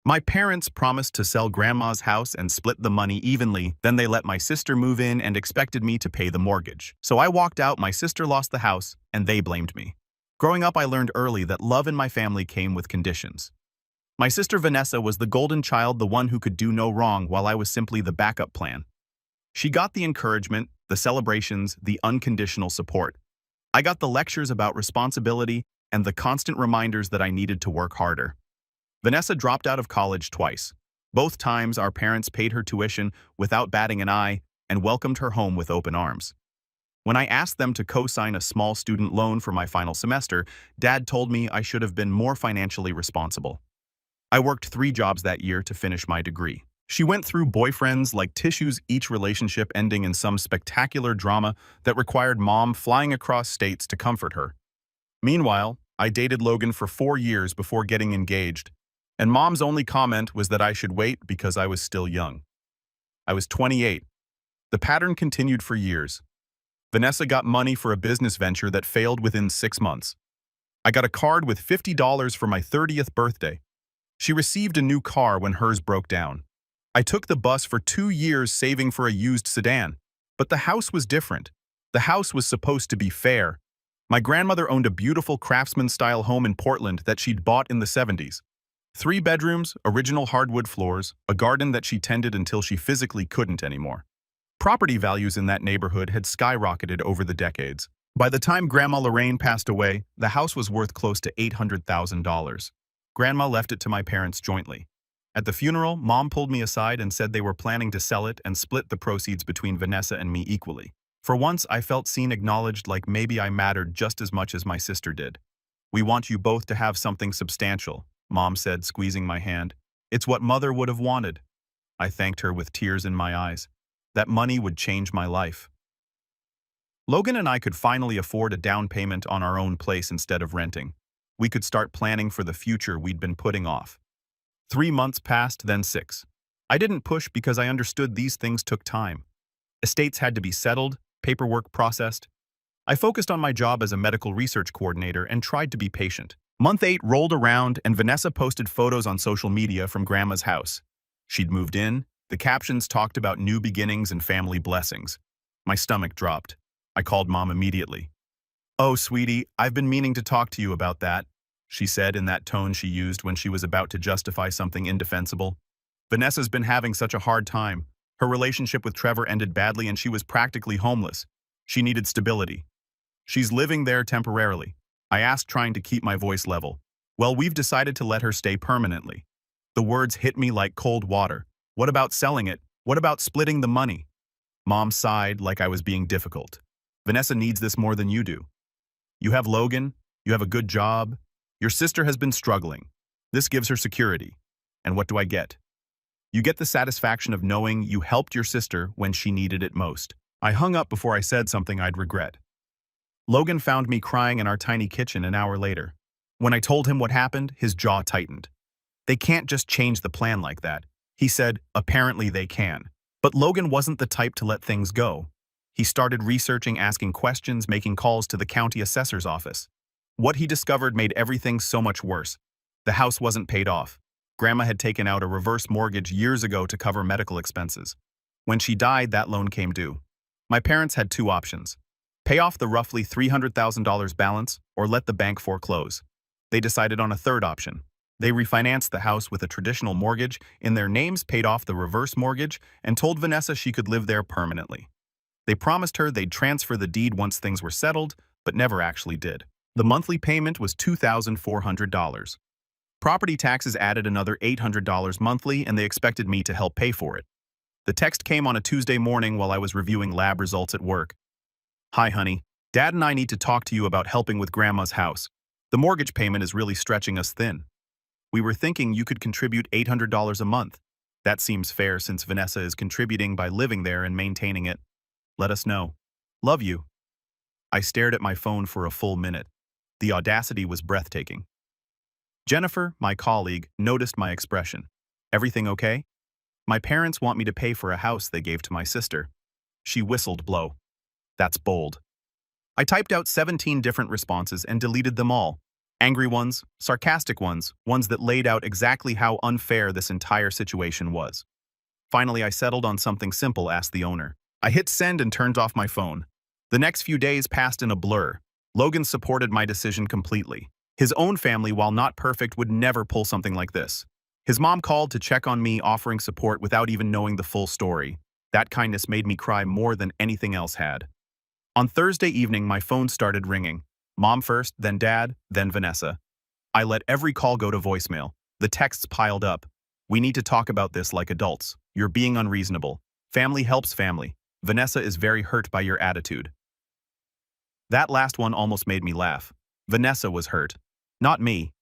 My parents promised to sell Grandma's house and split the money evenly, then they let my sister move in and expected me to pay the mortgage. So I walked out, my sister lost the house, and they blamed me. Growing up, I learned early that love in my family came with conditions. My sister Vanessa was the golden child, the one who could do no wrong, while I was simply the backup plan. She got the encouragement, the celebrations, the unconditional support. I got the lectures about responsibility and the constant reminders that I needed to work harder. Vanessa dropped out of college twice. Both times, our parents paid her tuition without batting an eye and welcomed her home with open arms. When I asked them to co-sign a small student loan for my final semester, Dad told me I should have been more financially responsible. I worked 3 jobs that year to finish my degree. She went through boyfriends like tissues, each relationship ending in some spectacular drama that required Mom flying across states to comfort her. Meanwhile, I dated Logan for 4 years before getting engaged, and Mom's only comment was that I should wait because I was still young. I was 28. The pattern continued for years. Vanessa got money for a business venture that failed within 6 months. I got a card with $50 for my 30th birthday. She received a new car when hers broke down. I took the bus for 2 years saving for a used sedan. But the house was different. The house was supposed to be fair. My grandmother owned a beautiful craftsman-style home in Portland that she'd bought in the 70s. 3 bedrooms, original hardwood floors, a garden that she tended until she physically couldn't anymore. Property values in that neighborhood had skyrocketed over the decades. By the time Grandma Lorraine passed away, the house was worth close to $800,000. Grandma left it to my parents jointly. At the funeral, Mom pulled me aside and said they were planning to sell it and split the proceeds between Vanessa and me equally. For once, I felt seen, acknowledged, like maybe I mattered just as much as my sister did. "We want you both to have something substantial," Mom said, squeezing my hand. "It's what Mother would have wanted." I thanked her with tears in my eyes. That money would change my life. Logan and I could finally afford a down payment on our own place instead of renting. We could start planning for the future we'd been putting off. 3 months passed, then 6. I didn't push because I understood these things took time. Estates had to be settled, paperwork processed. I focused on my job as a medical research coordinator and tried to be patient. Month 8 rolled around and Vanessa posted photos on social media from Grandma's house. She'd moved in. The captions talked about new beginnings and family blessings. My stomach dropped. I called Mom immediately. "Oh, sweetie, I've been meaning to talk to you about that," she said in that tone she used when she was about to justify something indefensible. "Vanessa's been having such a hard time. Her relationship with Trevor ended badly and she was practically homeless. She needed stability. She's living there temporarily." I asked, trying to keep my voice level. "Well, we've decided to let her stay permanently." The words hit me like cold water. "What about selling it? What about splitting the money?" Mom sighed like I was being difficult. "Vanessa needs this more than you do. You have Logan, you have a good job. Your sister has been struggling. This gives her security. And what do I get? You get the satisfaction of knowing you helped your sister when she needed it most." I hung up before I said something I'd regret. Logan found me crying in our tiny kitchen an hour later. When I told him what happened, his jaw tightened. "They can't just change the plan like that," he said. "Apparently they can." But Logan wasn't the type to let things go. He started researching, asking questions, making calls to the county assessor's office. What he discovered made everything so much worse. The house wasn't paid off. Grandma had taken out a reverse mortgage years ago to cover medical expenses. When she died, that loan came due. My parents had 2 options: pay off the roughly $300,000 balance or let the bank foreclose. They decided on a third option. They refinanced the house with a traditional mortgage in their names, paid off the reverse mortgage, and told Vanessa she could live there permanently. They promised her they'd transfer the deed once things were settled, but never actually did. The monthly payment was $2,400. Property taxes added another $800 monthly, and they expected me to help pay for it. The text came on a Tuesday morning while I was reviewing lab results at work. "Hi, honey. Dad and I need to talk to you about helping with Grandma's house. The mortgage payment is really stretching us thin. We were thinking you could contribute $800 a month. That seems fair since Vanessa is contributing by living there and maintaining it. Let us know. Love you." I stared at my phone for a full minute. The audacity was breathtaking. Jennifer, my colleague, noticed my expression. "Everything okay?" "My parents want me to pay for a house they gave to my sister." She whistled blow. "That's bold." I typed out 17 different responses and deleted them all. Angry ones, sarcastic ones, ones that laid out exactly how unfair this entire situation was. Finally, I settled on something simple, asked the owner. I hit send and turned off my phone. The next few days passed in a blur. Logan supported my decision completely. His own family, while not perfect, would never pull something like this. His mom called to check on me, offering support without even knowing the full story. That kindness made me cry more than anything else had. On Thursday evening, my phone started ringing. Mom first, then Dad, then Vanessa. I let every call go to voicemail. The texts piled up. We need to talk about this like adults. You're being unreasonable. Family helps family. Vanessa is very hurt by your attitude. That last one almost made me laugh. Vanessa was hurt. Not me.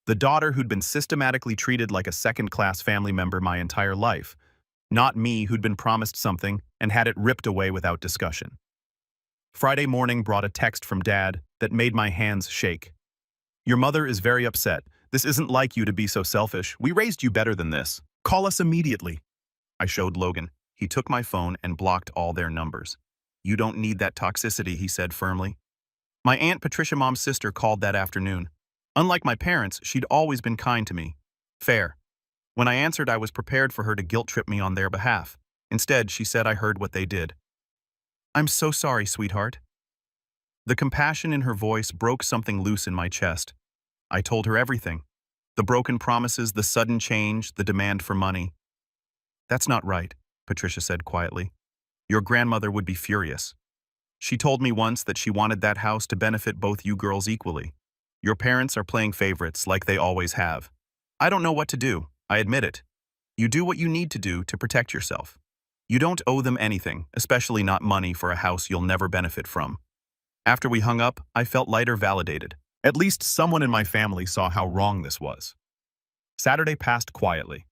The daughter who'd been systematically treated like a second-class family member my entire life. Not me, who'd been promised something and had it ripped away without discussion. Friday morning brought a text from Dad that made my hands shake. Your mother is very upset. This isn't like you to be so selfish. We raised you better than this. Call us immediately. I showed Logan. He took my phone and blocked all their numbers. You don't need that toxicity, he said firmly. My Aunt Patricia, Mom's sister, called that afternoon. Unlike my parents, she'd always been kind to me. Fair. When I answered, I was prepared for her to guilt-trip me on their behalf. Instead, she said I heard what they did. I'm so sorry, sweetheart. The compassion in her voice broke something loose in my chest. I told her everything. The broken promises, the sudden change, the demand for money. That's not right, Patricia said quietly. Your grandmother would be furious. She told me once that she wanted that house to benefit both you girls equally. Your parents are playing favorites like they always have. I don't know what to do, I admit it. You do what you need to do to protect yourself. You don't owe them anything, especially not money for a house you'll never benefit from. After we hung up, I felt lighter, validated. At least someone in my family saw how wrong this was. Saturday passed quietly.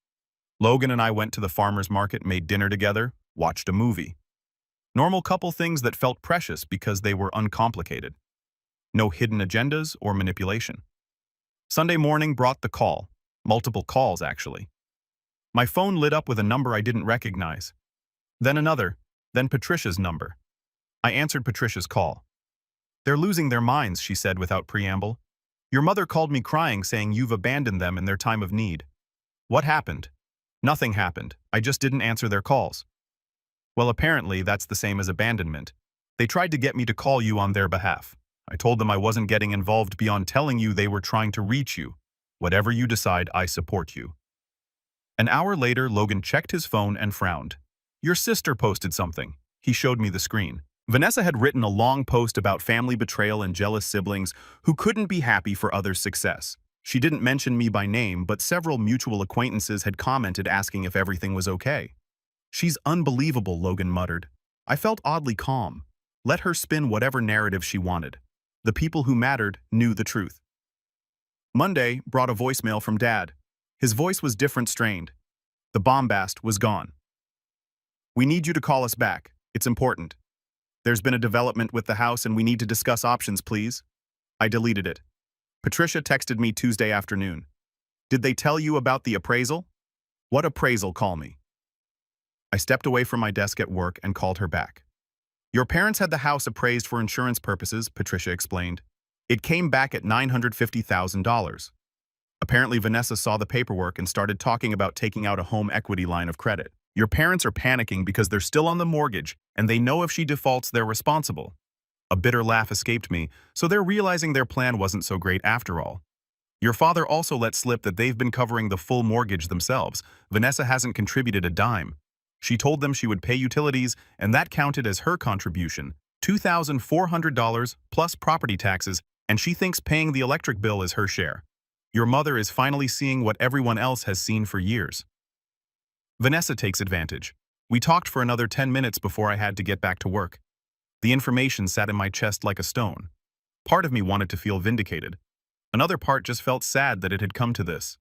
Logan and I went to the farmer's market, made dinner together, watched a movie. Normal couple things that felt precious because they were uncomplicated. No hidden agendas or manipulation. Sunday morning brought the call. Multiple calls, actually. My phone lit up with a number I didn't recognize. Then another, then Patricia's number. I answered Patricia's call. They're losing their minds, she said without preamble. Your mother called me crying, saying you've abandoned them in their time of need. What happened? Nothing happened. I just didn't answer their calls. Well, apparently that's the same as abandonment. They tried to get me to call you on their behalf. I told them I wasn't getting involved beyond telling you they were trying to reach you. Whatever you decide, I support you. An hour later, Logan checked his phone and frowned. Your sister posted something. He showed me the screen. Vanessa had written a long post about family betrayal and jealous siblings who couldn't be happy for others' success. She didn't mention me by name, but several mutual acquaintances had commented asking if everything was okay. She's unbelievable, Logan muttered. I felt oddly calm. Let her spin whatever narrative she wanted. The people who mattered knew the truth. Monday brought a voicemail from Dad. His voice was different, strained. The bombast was gone. We need you to call us back. It's important. There's been a development with the house and we need to discuss options, please. I deleted it. Patricia texted me Tuesday afternoon. Did they tell you about the appraisal? What appraisal? Call me. I stepped away from my desk at work and called her back. Your parents had the house appraised for insurance purposes, Patricia explained. It came back at $950,000. Apparently, Vanessa saw the paperwork and started talking about taking out a home equity line of credit. Your parents are panicking because they're still on the mortgage and they know if she defaults, they're responsible. A bitter laugh escaped me, so they're realizing their plan wasn't so great after all. Your father also let slip that they've been covering the full mortgage themselves. Vanessa hasn't contributed a dime. She told them she would pay utilities, and that counted as her contribution, $2,400 plus property taxes, and she thinks paying the electric bill is her share. Your mother is finally seeing what everyone else has seen for years. Vanessa takes advantage. We talked for another 10 minutes before I had to get back to work. The information sat in my chest like a stone. Part of me wanted to feel vindicated. Another part just felt sad that it had come to this.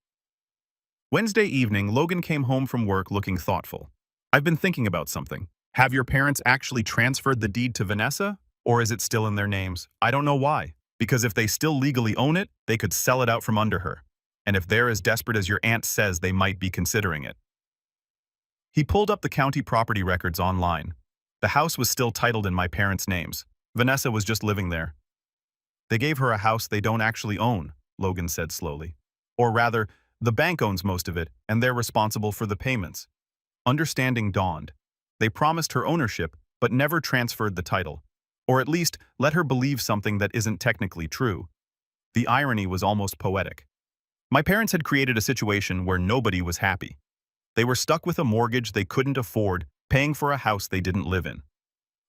Wednesday evening, Logan came home from work looking thoughtful. I've been thinking about something. Have your parents actually transferred the deed to Vanessa? Or is it still in their names? I don't know why. Because if they still legally own it, they could sell it out from under her. And if they're as desperate as your aunt says, they might be considering it. He pulled up the county property records online. The house was still titled in my parents' names. Vanessa was just living there. They gave her a house they don't actually own. Logan said slowly. Or rather, the bank owns most of it, and they're responsible for the payments. Understanding dawned. They promised her ownership, but never transferred the title. Or at least, let her believe something that isn't technically true. The irony was almost poetic. My parents had created a situation where nobody was happy. They were stuck with a mortgage they couldn't afford, paying for a house they didn't live in.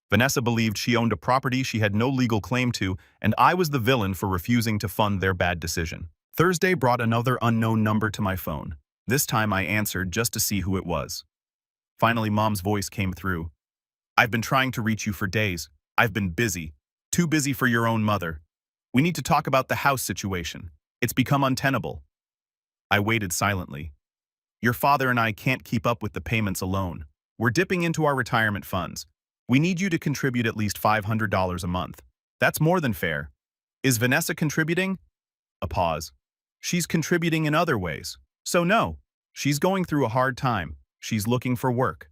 Vanessa believed she owned a property she had no legal claim to, and I was the villain for refusing to fund their bad decision. Thursday brought another unknown number to my phone. This time I answered just to see who it was. Finally, Mom's voice came through. "I've been trying to reach you for days. I've been busy. Too busy for your own mother. We need to talk about the house situation. It's become untenable." I waited silently. "Your father and I can't keep up with the payments alone. We're dipping into our retirement funds. We need you to contribute at least $500 a month. That's more than fair. Is Vanessa contributing?" A pause. "She's contributing in other ways. So no, she's going through a hard time. She's looking for work."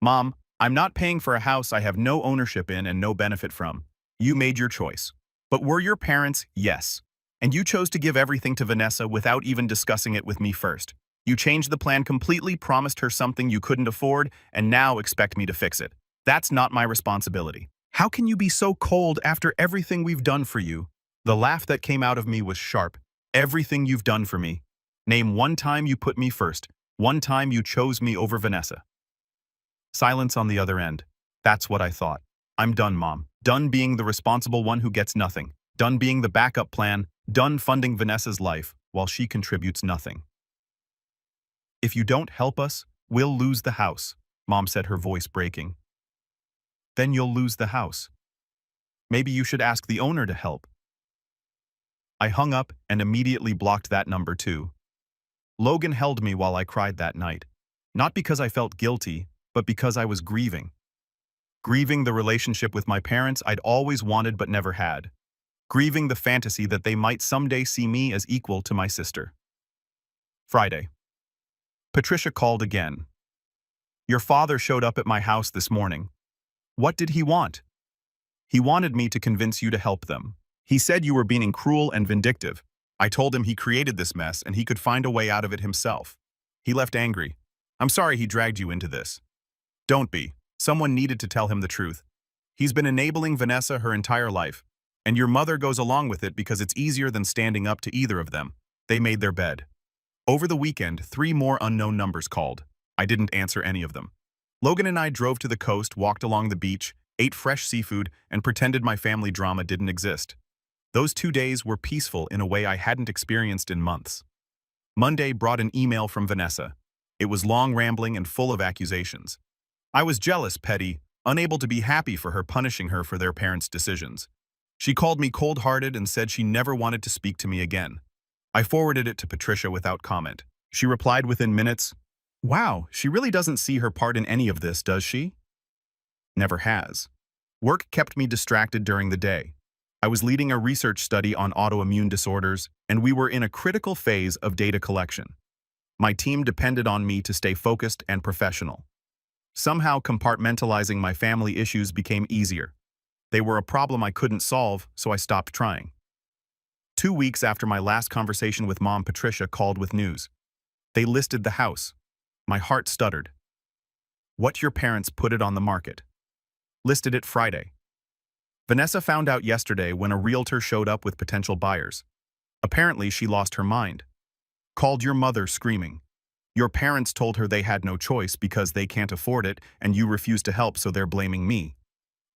"Mom, I'm not paying for a house I have no ownership in and no benefit from. You made your choice. But were your parents? Yes. And you chose to give everything to Vanessa without even discussing it with me first. You changed the plan completely, promised her something you couldn't afford, and now expect me to fix it. That's not my responsibility. How can you be so cold after everything we've done for you?" The laugh that came out of me was sharp. "Everything you've done for me. Name one time you put me first. One time you chose me over Vanessa." Silence on the other end. That's what I thought. I'm done, Mom. Done being the responsible one who gets nothing. Done being the backup plan. Done funding Vanessa's life while she contributes nothing. "If you don't help us, we'll lose the house," Mom said, her voice breaking. "Then you'll lose the house. Maybe you should ask the owner to help." I hung up and immediately blocked that number too. Logan held me while I cried that night. Not because I felt guilty, but because I was grieving. Grieving the relationship with my parents I'd always wanted but never had. Grieving the fantasy that they might someday see me as equal to my sister. Friday. Patricia called again. "Your father showed up at my house this morning. What did he want?" "He wanted me to convince you to help them. He said you were being cruel and vindictive. I told him he created this mess and he could find a way out of it himself. He left angry. I'm sorry he dragged you into this." "Don't be. Someone needed to tell him the truth. He's been enabling Vanessa her entire life. And your mother goes along with it because it's easier than standing up to either of them. They made their bed." Over the weekend, 3 more unknown numbers called. I didn't answer any of them. Logan and I drove to the coast, walked along the beach, ate fresh seafood, and pretended my family drama didn't exist. Those 2 days were peaceful in a way I hadn't experienced in months. Monday brought an email from Vanessa. It was long, rambling, and full of accusations. I was jealous, petty, unable to be happy for her punishing her for their parents' decisions. She called me cold-hearted and said she never wanted to speak to me again. I forwarded it to Patricia without comment. She replied within minutes, "Wow, she really doesn't see her part in any of this, does she?" Never has. Work kept me distracted during the day. I was leading a research study on autoimmune disorders, and we were in a critical phase of data collection. My team depended on me to stay focused and professional. Somehow compartmentalizing my family issues became easier. They were a problem I couldn't solve, so I stopped trying. 2 weeks after my last conversation with Mom, Patricia called with news. They listed the house. My heart stuttered. "What, your parents put it on the market?" "Listed it Friday." Vanessa found out yesterday when a realtor showed up with potential buyers. Apparently, she lost her mind. Called your mother screaming. Your parents told her they had no choice because they can't afford it and you refused to help, so they're blaming me.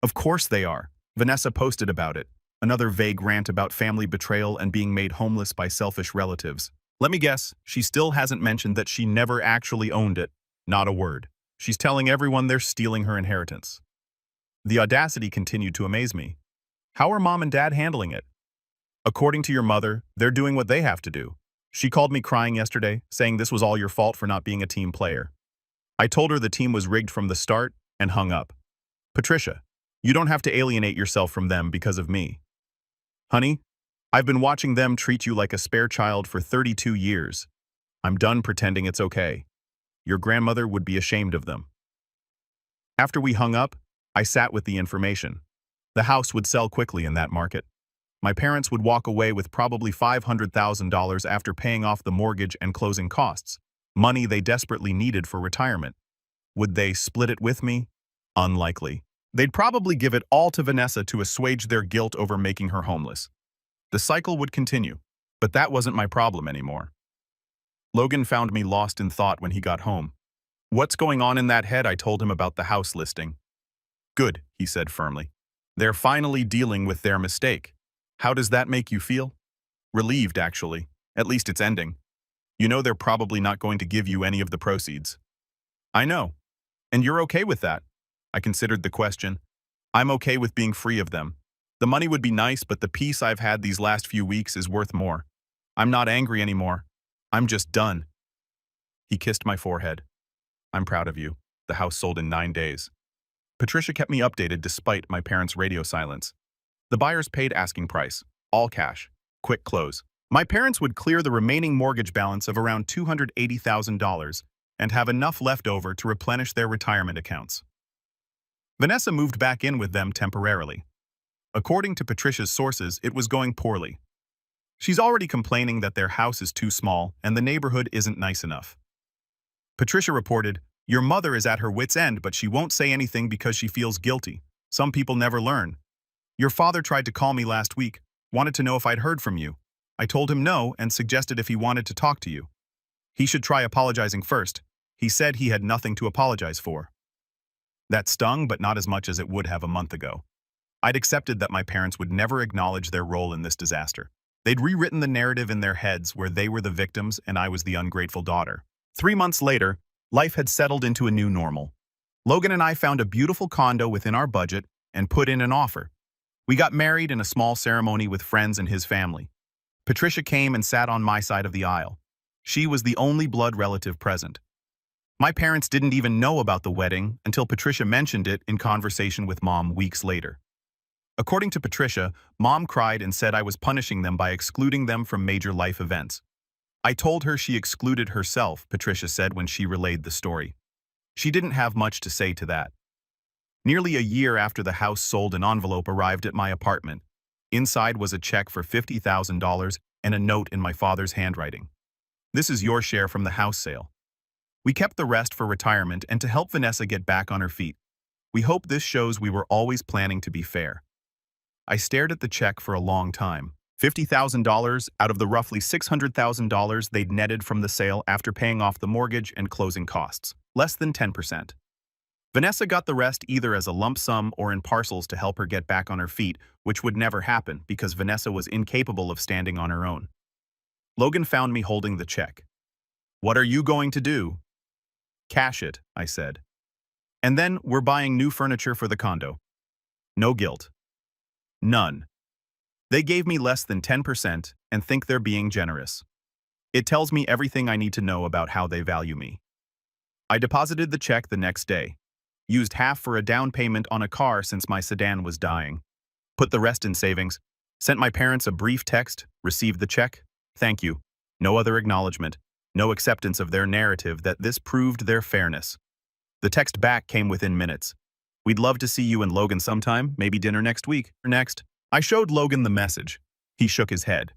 Of course they are. Vanessa posted about it. Another vague rant about family betrayal and being made homeless by selfish relatives. Let me guess, she still hasn't mentioned that she never actually owned it. Not a word. She's telling everyone they're stealing her inheritance. The audacity continued to amaze me. How are Mom and Dad handling it? According to your mother, they're doing what they have to do. She called me crying yesterday, saying this was all your fault for not being a team player. I told her the team was rigged from the start and hung up. Patricia, you don't have to alienate yourself from them because of me. Honey, I've been watching them treat you like a spare child for 32 years. I'm done pretending it's okay. Your grandmother would be ashamed of them. After we hung up, I sat with the information. The house would sell quickly in that market. My parents would walk away with probably $500,000 after paying off the mortgage and closing costs, money they desperately needed for retirement. Would they split it with me? Unlikely. They'd probably give it all to Vanessa to assuage their guilt over making her homeless. The cycle would continue, but that wasn't my problem anymore. Logan found me lost in thought when he got home. "What's going on in that head?" I told him about the house listing. "Good," he said firmly. "They're finally dealing with their mistake. How does that make you feel?" "Relieved, actually. At least it's ending. You know they're probably not going to give you any of the proceeds." "I know. And you're okay with that?" I considered the question. "I'm okay with being free of them. The money would be nice, but the peace I've had these last few weeks is worth more. I'm not angry anymore. I'm just done." He kissed my forehead. "I'm proud of you. The house sold in 9 days." Patricia kept me updated despite my parents' radio silence. The buyers paid asking price, all cash, quick close. My parents would clear the remaining mortgage balance of around $280,000 and have enough left over to replenish their retirement accounts. Vanessa moved back in with them temporarily. According to Patricia's sources, it was going poorly. She's already complaining that their house is too small and the neighborhood isn't nice enough. Patricia reported, "Your mother is at her wit's end, but she won't say anything because she feels guilty. Some people never learn. Your father tried to call me last week, wanted to know if I'd heard from you. I told him no and suggested if he wanted to talk to you. He should try apologizing first. He said he had nothing to apologize for." That stung, but not as much as it would have a month ago. I'd accepted that my parents would never acknowledge their role in this disaster. They'd rewritten the narrative in their heads where they were the victims and I was the ungrateful daughter. 3 months later, life had settled into a new normal. Logan and I found a beautiful condo within our budget and put in an offer. We got married in a small ceremony with friends and his family. Patricia came and sat on my side of the aisle. She was the only blood relative present. My parents didn't even know about the wedding until Patricia mentioned it in conversation with Mom weeks later. According to Patricia, Mom cried and said I was punishing them by excluding them from major life events. I told her she excluded herself, Patricia said when she relayed the story. She didn't have much to say to that. Nearly a year after the house sold, an envelope arrived at my apartment. Inside was a check for $50,000 and a note in my father's handwriting. "This is your share from the house sale. We kept the rest for retirement and to help Vanessa get back on her feet. We hope this shows we were always planning to be fair." I stared at the check for a long time. $50,000 out of the roughly $600,000 they'd netted from the sale after paying off the mortgage and closing costs. Less than 10%. Vanessa got the rest either as a lump sum or in parcels to help her get back on her feet, which would never happen because Vanessa was incapable of standing on her own. Logan found me holding the check. "What are you going to do?" "Cash it," I said. "And then we're buying new furniture for the condo." No guilt. None. They gave me less than 10% and think they're being generous. It tells me everything I need to know about how they value me. I deposited the check the next day. Used half for a down payment on a car since my sedan was dying. Put the rest in savings. Sent my parents a brief text, received the check, thank you. No other acknowledgement. No acceptance of their narrative that this proved their fairness. The text back came within minutes. "We'd love to see you and Logan sometime, maybe dinner next week or next." I showed Logan the message. He shook his head.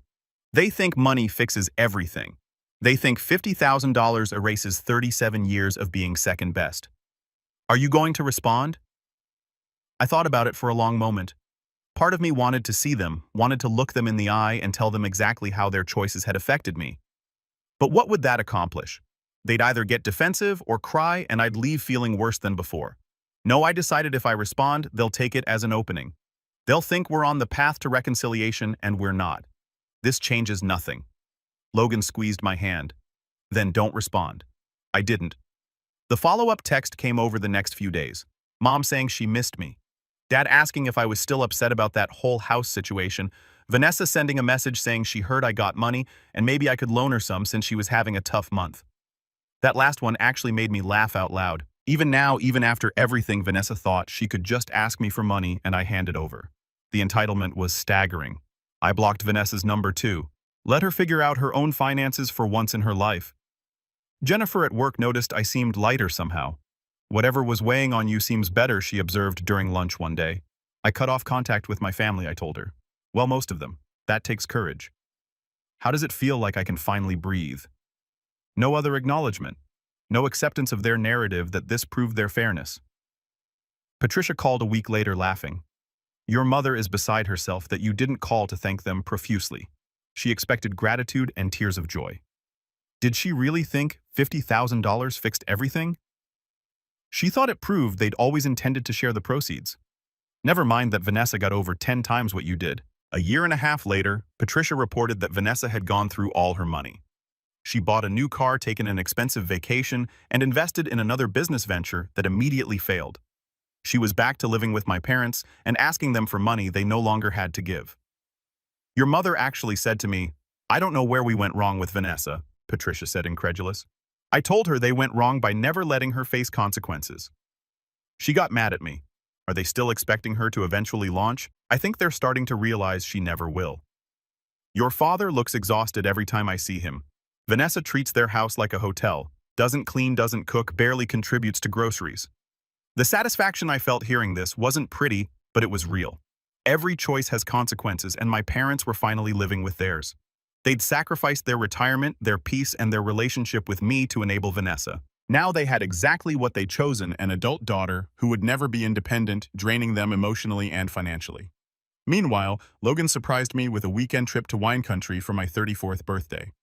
They think money fixes everything. They think $50,000 erases 37 years of being second best. Are you going to respond? I thought about it for a long moment. Part of me wanted to see them, wanted to look them in the eye and tell them exactly how their choices had affected me. But what would that accomplish? They'd either get defensive or cry and I'd leave feeling worse than before. No, I decided if I respond, they'll take it as an opening. They'll think we're on the path to reconciliation and we're not. This changes nothing. Logan squeezed my hand. "Then don't respond." I didn't. The follow-up text came over the next few days. Mom saying she missed me. Dad asking if I was still upset about that whole house situation. Vanessa sending a message saying she heard I got money and maybe I could loan her some since she was having a tough month. That last one actually made me laugh out loud. Even now, even after everything, Vanessa thought she could just ask me for money and I hand it over. The entitlement was staggering. I blocked Vanessa's number too. Let her figure out her own finances for once in her life. Jennifer at work noticed I seemed lighter somehow. "Whatever was weighing on you seems better," she observed during lunch one day. I cut off contact with my family, I told her. Well, most of them. That takes courage. How does it feel like I can finally breathe? No other acknowledgement. No acceptance of their narrative that this proved their fairness. Patricia called a week later laughing. Your mother is beside herself that you didn't call to thank them profusely. She expected gratitude and tears of joy. Did she really think $50,000 fixed everything? She thought it proved they'd always intended to share the proceeds. Never mind that Vanessa got over 10 times what you did. A year and a half later, Patricia reported that Vanessa had gone through all her money. She bought a new car, taken an expensive vacation, and invested in another business venture that immediately failed. She was back to living with my parents and asking them for money they no longer had to give. Your mother actually said to me, "I don't know where we went wrong with Vanessa," Patricia said incredulous. "I told her they went wrong by never letting her face consequences." She got mad at me. Are they still expecting her to eventually launch? I think they're starting to realize she never will. Your father looks exhausted every time I see him. Vanessa treats their house like a hotel, doesn't clean, doesn't cook, barely contributes to groceries. The satisfaction I felt hearing this wasn't pretty, but it was real. Every choice has consequences, and my parents were finally living with theirs. They'd sacrificed their retirement, their peace, and their relationship with me to enable Vanessa. Now they had exactly what they'd chosen, an adult daughter who would never be independent, draining them emotionally and financially. Meanwhile, Logan surprised me with a weekend trip to wine country for my 34th birthday.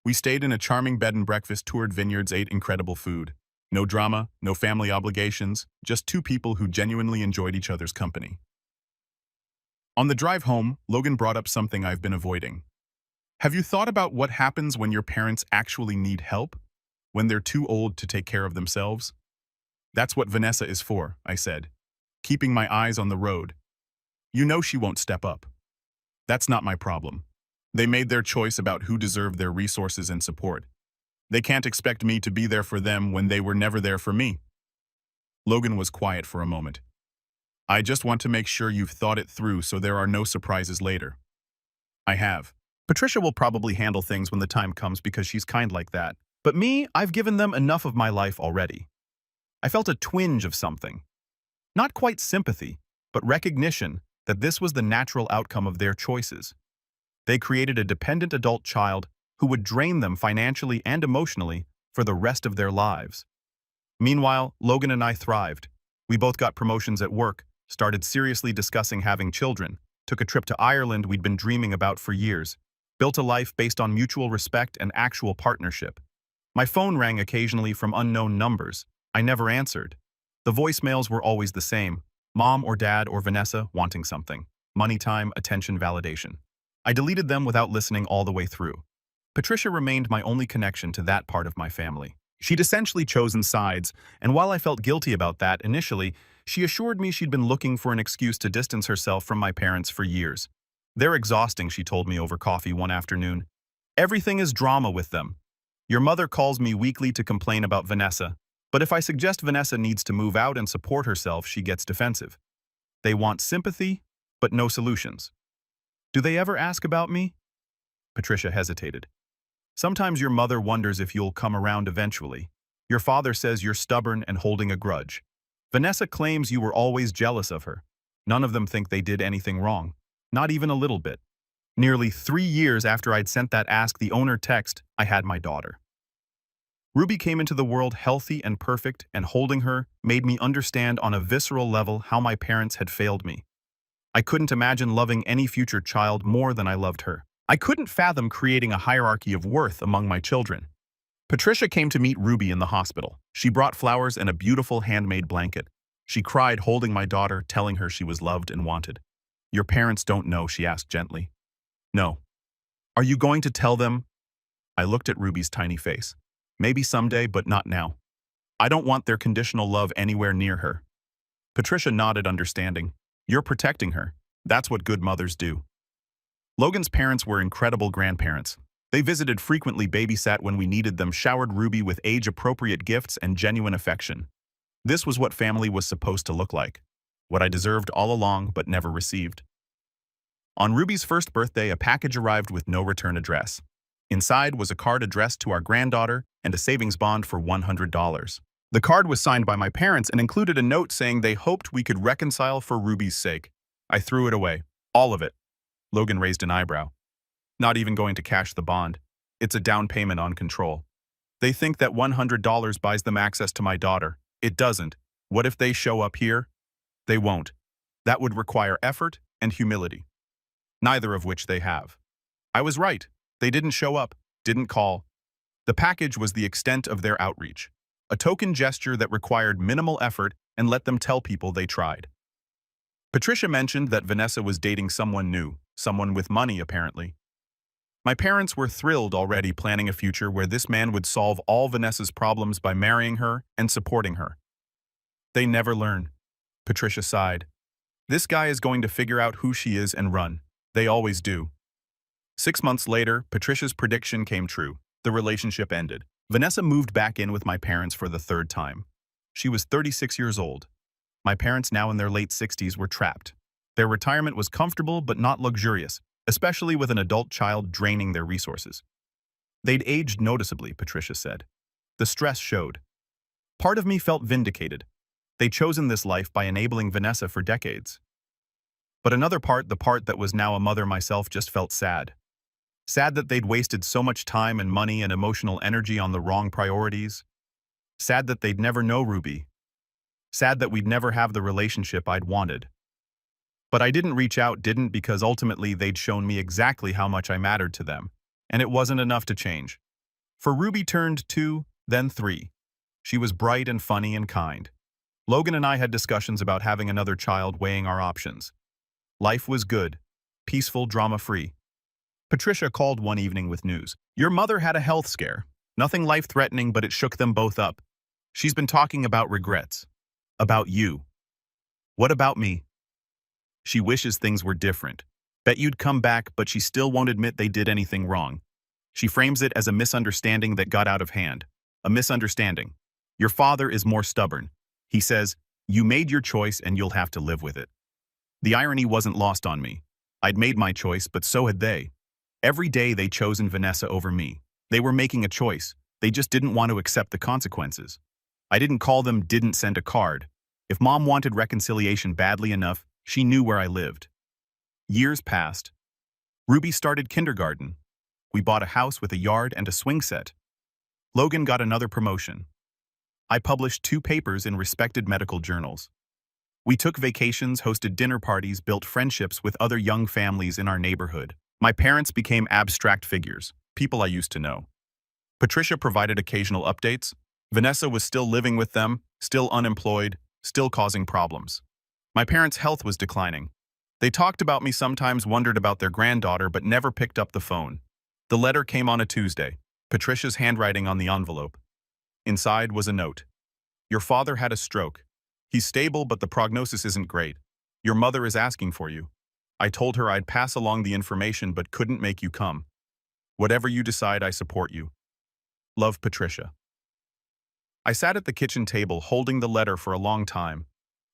We stayed in a charming bed and breakfast, toured vineyards, ate incredible food. No drama, no family obligations, just two people who genuinely enjoyed each other's company. On the drive home, Logan brought up something I've been avoiding. Have you thought about what happens when your parents actually need help? When they're too old to take care of themselves? That's what Vanessa is for, I said, keeping my eyes on the road. You know she won't step up. That's not my problem. They made their choice about who deserved their resources and support. They can't expect me to be there for them when they were never there for me. Logan was quiet for a moment. I just want to make sure you've thought it through so there are no surprises later. I have. Patricia will probably handle things when the time comes because she's kind like that. But me, I've given them enough of my life already. I felt a twinge of something. Not quite sympathy, but recognition that this was the natural outcome of their choices. They created a dependent adult child who would drain them financially and emotionally for the rest of their lives. Meanwhile, Logan and I thrived. We both got promotions at work, started seriously discussing having children, took a trip to Ireland we'd been dreaming about for years, built a life based on mutual respect and actual partnership. My phone rang occasionally from unknown numbers. I never answered. The voicemails were always the same: Mom or Dad or Vanessa wanting something. Money, time, attention, validation. I deleted them without listening all the way through. Patricia remained my only connection to that part of my family. She'd essentially chosen sides, and while I felt guilty about that initially, she assured me she'd been looking for an excuse to distance herself from my parents for years. They're exhausting, she told me over coffee one afternoon. Everything is drama with them. Your mother calls me weekly to complain about Vanessa, but if I suggest Vanessa needs to move out and support herself, she gets defensive. They want sympathy, but no solutions. Do they ever ask about me? Patricia hesitated. Sometimes your mother wonders if you'll come around eventually. Your father says you're stubborn and holding a grudge. Vanessa claims you were always jealous of her. None of them think they did anything wrong. Not even a little bit. Nearly 3 years after I'd sent that Ask the Owner text, I had my daughter. Ruby came into the world healthy and perfect, and holding her made me understand on a visceral level how my parents had failed me. I couldn't imagine loving any future child more than I loved her. I couldn't fathom creating a hierarchy of worth among my children. Patricia came to meet Ruby in the hospital. She brought flowers and a beautiful handmade blanket. She cried holding my daughter, telling her she was loved and wanted. Your parents don't know, she asked gently. No. Are you going to tell them? I looked at Ruby's tiny face. Maybe someday, but not now. I don't want their conditional love anywhere near her. Patricia nodded, understanding. You're protecting her. That's what good mothers do. Logan's parents were incredible grandparents. They visited frequently, babysat when we needed them, showered Ruby with age-appropriate gifts and genuine affection. This was what family was supposed to look like. What I deserved all along but never received. On Ruby's first birthday, a package arrived with no return address. Inside was a card addressed to our granddaughter and a savings bond for $100. The card was signed by my parents and included a note saying they hoped we could reconcile for Ruby's sake. I threw it away. All of it. Logan raised an eyebrow. Not even going to cash the bond. It's a down payment on control. They think that $100 buys them access to my daughter. It doesn't. What if they show up here? They won't. That would require effort and humility, neither of which they have. I was right. They didn't show up, didn't call. The package was the extent of their outreach, a token gesture that required minimal effort and let them tell people they tried. Patricia mentioned that Vanessa was dating someone new, someone with money apparently. My parents were thrilled already, planning a future where this man would solve all Vanessa's problems by marrying her and supporting her. They never learn. Patricia sighed. This guy is going to figure out who she is and run. They always do. 6 months later, Patricia's prediction came true. The relationship ended. Vanessa moved back in with my parents for the third time. She was 36 years old. My parents, now in their late 60s, were trapped. Their retirement was comfortable but not luxurious, especially with an adult child draining their resources. They'd aged noticeably, Patricia said. The stress showed. Part of me felt vindicated. They'd chosen this life by enabling Vanessa for decades. But another part, the part that was now a mother myself, just felt sad. Sad that they'd wasted so much time and money and emotional energy on the wrong priorities. Sad that they'd never know Ruby. Sad that we'd never have the relationship I'd wanted. But I didn't reach out, because ultimately they'd shown me exactly how much I mattered to them, and it wasn't enough to change. For Ruby turned 2, then 3. She was bright and funny and kind. Logan and I had discussions about having another child, weighing our options. Life was good, peaceful, drama-free. Patricia called one evening with news. Your mother had a health scare. Nothing life-threatening, but it shook them both up. She's been talking about regrets. About you. What about me? She wishes things were different. Bet you'd come back, but she still won't admit they did anything wrong. She frames it as a misunderstanding that got out of hand. A misunderstanding. Your father is more stubborn. He says, you made your choice and you'll have to live with it. The irony wasn't lost on me. I'd made my choice, but so had they. Every day they'd chosen Vanessa over me. They were making a choice. They just didn't want to accept the consequences. I didn't call them, didn't send a card. If Mom wanted reconciliation badly enough, she knew where I lived. Years passed. Ruby started kindergarten. We bought a house with a yard and a swing set. Logan got another promotion. I published 2 papers in respected medical journals. We took vacations, hosted dinner parties, built friendships with other young families in our neighborhood. My parents became abstract figures, people I used to know. Patricia provided occasional updates. Vanessa was still living with them, still unemployed, still causing problems. My parents' health was declining. They talked about me sometimes, wondered about their granddaughter, but never picked up the phone. The letter came on a Tuesday, Patricia's handwriting on the envelope. Inside was a note. Your father had a stroke. He's stable, but the prognosis isn't great. Your mother is asking for you. I told her I'd pass along the information but couldn't make you come. Whatever you decide, I support you. Love, Patricia. I sat at the kitchen table holding the letter for a long time.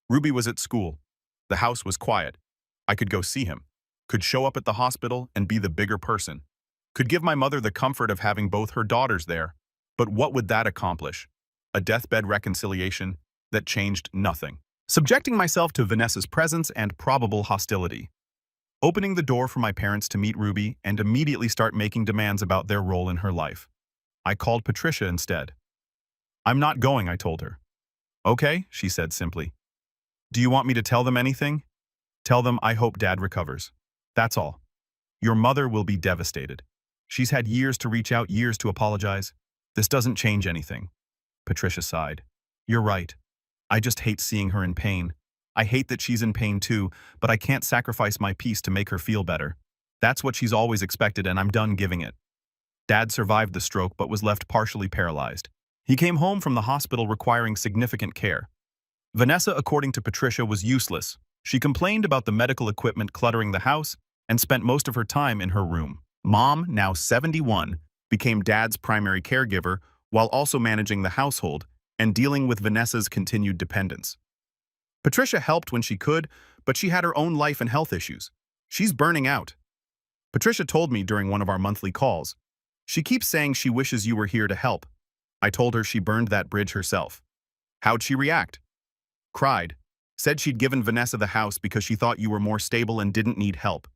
Ruby was at school. The house was quiet. I could go see him. Could show up at the hospital and be the bigger person. Could give my mother the comfort of having both her daughters there. But what would that accomplish? A deathbed reconciliation that changed nothing. Subjecting myself to Vanessa's presence and probable hostility. Opening the door for my parents to meet Ruby and immediately start making demands about their role in her life. I called Patricia instead. I'm not going, I told her. Okay, she said simply. Do you want me to tell them anything? Tell them I hope Dad recovers. That's all. Your mother will be devastated. She's had years to reach out, years to apologize. This doesn't change anything. Patricia sighed. You're right. I just hate seeing her in pain. I hate that she's in pain too, but I can't sacrifice my peace to make her feel better. That's what she's always expected, and I'm done giving it. Dad survived the stroke but was left partially paralyzed. He came home from the hospital requiring significant care. Vanessa, according to Patricia, was useless. She complained about the medical equipment cluttering the house and spent most of her time in her room. Mom, now 71, became Dad's primary caregiver while also managing the household and dealing with Vanessa's continued dependence. Patricia helped when she could, but she had her own life and health issues. She's burning out. Patricia told me during one of our monthly calls. She keeps saying she wishes you were here to help. I told her she burned that bridge herself. How'd she react? Cried. Said she'd given Vanessa the house because she thought you were more stable and didn't need help.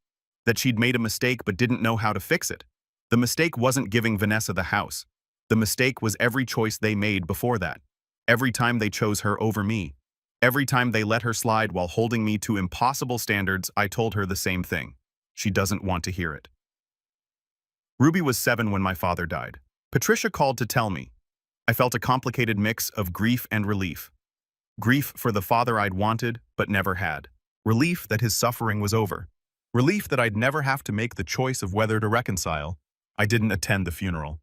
that she'd made a mistake but didn't know how to fix it. The mistake wasn't giving Vanessa the house. The mistake was every choice they made before that. Every time they chose her over me. Every time they let her slide while holding me to impossible standards, I told her the same thing. She doesn't want to hear it. Ruby was 7 when my father died. Patricia called to tell me. I felt a complicated mix of grief and relief. Grief for the father I'd wanted but never had. Relief that his suffering was over. Relief that I'd never have to make the choice of whether to reconcile. I didn't attend the funeral.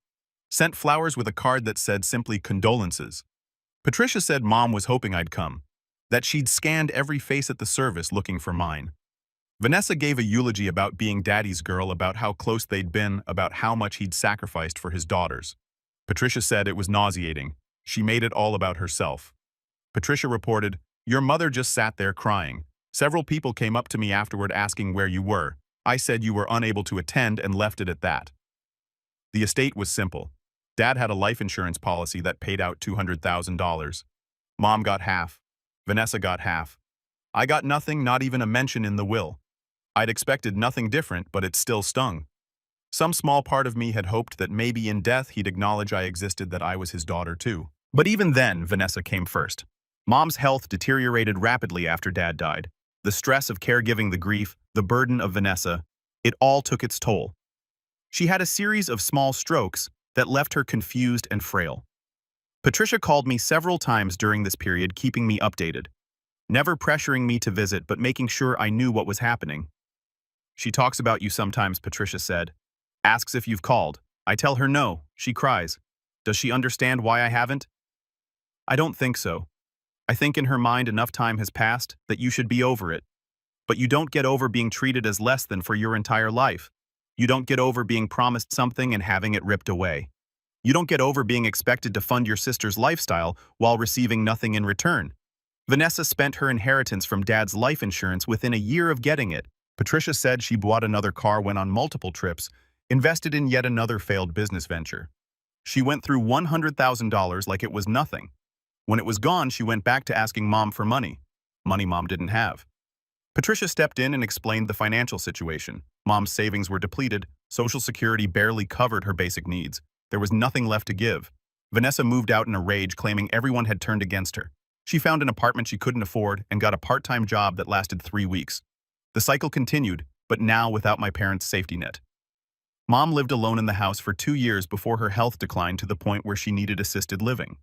Sent flowers with a card that said simply condolences. Patricia said Mom was hoping I'd come, that she'd scanned every face at the service looking for mine. Vanessa gave a eulogy about being Daddy's girl, about how close they'd been, about how much he'd sacrificed for his daughters. Patricia said it was nauseating. She made it all about herself. Patricia reported, "Your mother just sat there crying. Several people came up to me afterward asking where you were. I said you were unable to attend and left it at that." The estate was simple. Dad had a life insurance policy that paid out $200,000. Mom got half. Vanessa got half. I got nothing, not even a mention in the will. I'd expected nothing different, but it still stung. Some small part of me had hoped that maybe in death he'd acknowledge I existed, that I was his daughter too. But even then, Vanessa came first. Mom's health deteriorated rapidly after Dad died. The stress of caregiving, the grief, the burden of Vanessa, it all took its toll. She had a series of small strokes that left her confused and frail. Patricia called me several times during this period, keeping me updated. Never pressuring me to visit, but making sure I knew what was happening. "She talks about you sometimes," Patricia said. "Asks if you've called. I tell her no. She cries. Does she understand why I haven't?" "I don't think so. I think in her mind enough time has passed that you should be over it. But you don't get over being treated as less than for your entire life. You don't get over being promised something and having it ripped away. You don't get over being expected to fund your sister's lifestyle while receiving nothing in return. Vanessa spent her inheritance from Dad's life insurance within a year of getting it." Patricia said she bought another car, went on multiple trips, invested in yet another failed business venture. She went through $100,000 like it was nothing. When it was gone, she went back to asking Mom for money. Money Mom didn't have. Patricia stepped in and explained the financial situation. Mom's savings were depleted. Social Security barely covered her basic needs. There was nothing left to give. Vanessa moved out in a rage, claiming everyone had turned against her. She found an apartment she couldn't afford and got a part-time job that lasted 3 weeks. The cycle continued, but now without my parents' safety net. Mom lived alone in the house for 2 years before her health declined to the point where she needed assisted living.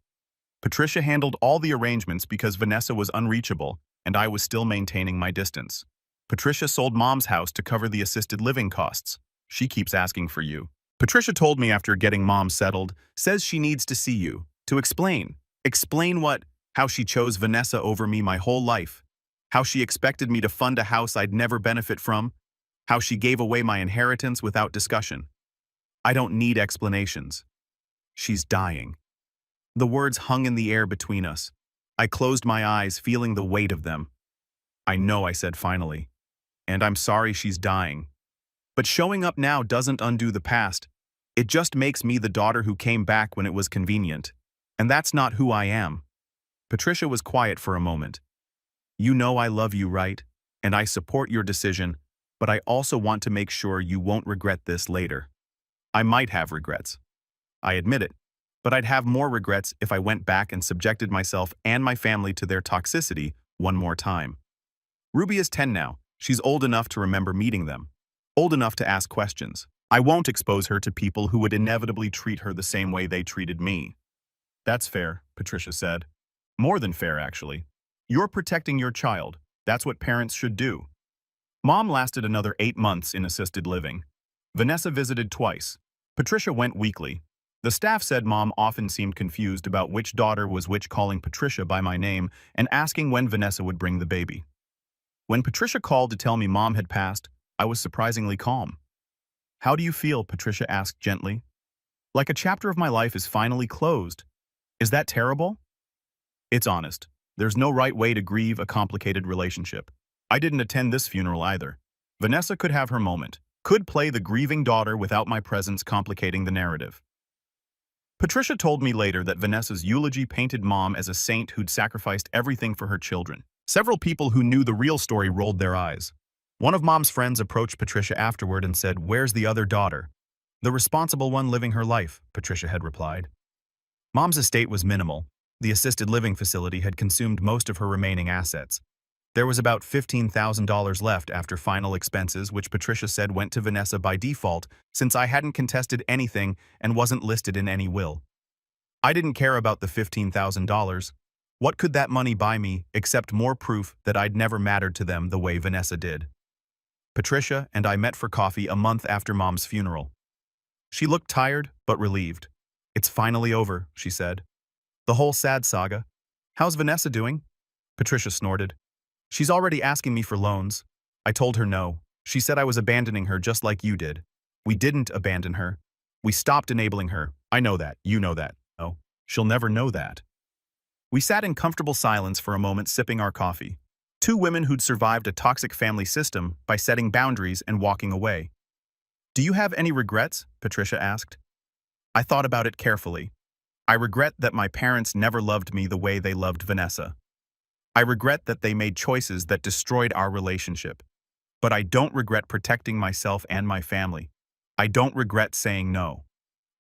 Patricia handled all the arrangements because Vanessa was unreachable, and I was still maintaining my distance. Patricia sold Mom's house to cover the assisted living costs. She keeps asking for you. Patricia told me after getting Mom settled, says she needs to see you, to explain. Explain what? How she chose Vanessa over me my whole life. How she expected me to fund a house I'd never benefit from. How she gave away my inheritance without discussion. I don't need explanations. She's dying. The words hung in the air between us. I closed my eyes, feeling the weight of them. "I know," I said finally. "And I'm sorry she's dying. But showing up now doesn't undo the past. It just makes me the daughter who came back when it was convenient. And that's not who I am." Patricia was quiet for a moment. "You know I love you, right? And I support your decision, but I also want to make sure you won't regret this later." I might have regrets. I admit it. But I'd have more regrets if I went back and subjected myself and my family to their toxicity one more time. Ruby is 10 now. She's old enough to remember meeting them. Old enough to ask questions. I won't expose her to people who would inevitably treat her the same way they treated me. "That's fair," Patricia said. "More than fair, actually. You're protecting your child. That's what parents should do." Mom lasted another 8 months in assisted living. Vanessa visited twice. Patricia went weekly. The staff said Mom often seemed confused about which daughter was which, calling Patricia by my name and asking when Vanessa would bring the baby. When Patricia called to tell me Mom had passed, I was surprisingly calm. "How do you feel?" Patricia asked gently. "Like a chapter of my life is finally closed. Is that terrible?" It's honest. There's no right way to grieve a complicated relationship. I didn't attend this funeral either. Vanessa could have her moment, could play the grieving daughter without my presence complicating the narrative. Patricia told me later that Vanessa's eulogy painted Mom as a saint who'd sacrificed everything for her children. Several people who knew the real story rolled their eyes. One of Mom's friends approached Patricia afterward and said, "Where's the other daughter?" "The responsible one living her life," Patricia had replied. Mom's estate was minimal. The assisted living facility had consumed most of her remaining assets. There was about $15,000 left after final expenses, which Patricia said went to Vanessa by default since I hadn't contested anything and wasn't listed in any will. I didn't care about the $15,000. What could that money buy me except more proof that I'd never mattered to them the way Vanessa did? Patricia and I met for coffee a month after Mom's funeral. She looked tired but relieved. "It's finally over," she said. "The whole sad saga. How's Vanessa doing?" Patricia snorted. "She's already asking me for loans." I told her no. She said I was abandoning her just like you did. We didn't abandon her. We stopped enabling her. I know that. You know that. Oh, she'll never know that. We sat in comfortable silence for a moment, sipping our coffee. Two women who'd survived a toxic family system by setting boundaries and walking away. "Do you have any regrets?" Patricia asked. I thought about it carefully. I regret that my parents never loved me the way they loved Vanessa. I regret that they made choices that destroyed our relationship. But I don't regret protecting myself and my family. I don't regret saying no.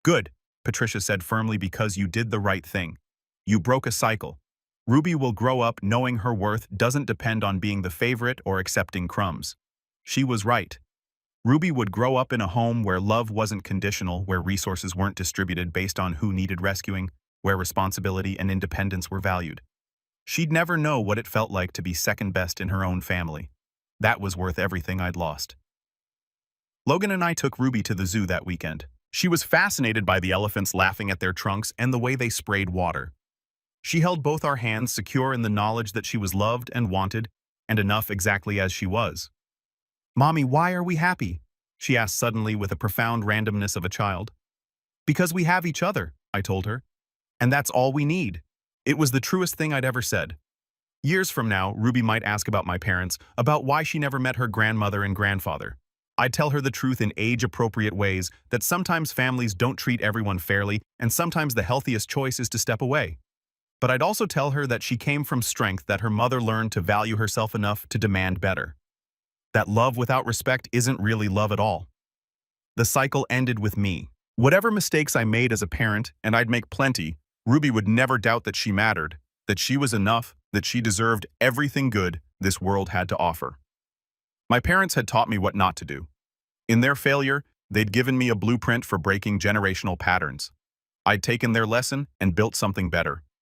"Good," Patricia said firmly, "because you did the right thing. You broke a cycle. Ruby will grow up knowing her worth doesn't depend on being the favorite or accepting crumbs." She was right. Ruby would grow up in a home where love wasn't conditional, where resources weren't distributed based on who needed rescuing, where responsibility and independence were valued. She'd never know what it felt like to be second best in her own family. That was worth everything I'd lost. Logan and I took Ruby to the zoo that weekend. She was fascinated by the elephants laughing at their trunks and the way they sprayed water. She held both our hands, secure in the knowledge that she was loved and wanted, and enough exactly as she was. "Mommy, why are we happy?" she asked suddenly with the profound randomness of a child. "Because we have each other," I told her. "And that's all we need." It was the truest thing I'd ever said. Years from now, Ruby might ask about my parents, about why she never met her grandmother and grandfather. I'd tell her the truth in age-appropriate ways, that sometimes families don't treat everyone fairly, and sometimes the healthiest choice is to step away. But I'd also tell her that she came from strength, that her mother learned to value herself enough to demand better. That love without respect isn't really love at all. The cycle ended with me. Whatever mistakes I made as a parent, and I'd make plenty, Ruby would never doubt that she mattered, that she was enough, that she deserved everything good this world had to offer. My parents had taught me what not to do. In their failure, they'd given me a blueprint for breaking generational patterns. I'd taken their lesson and built something better.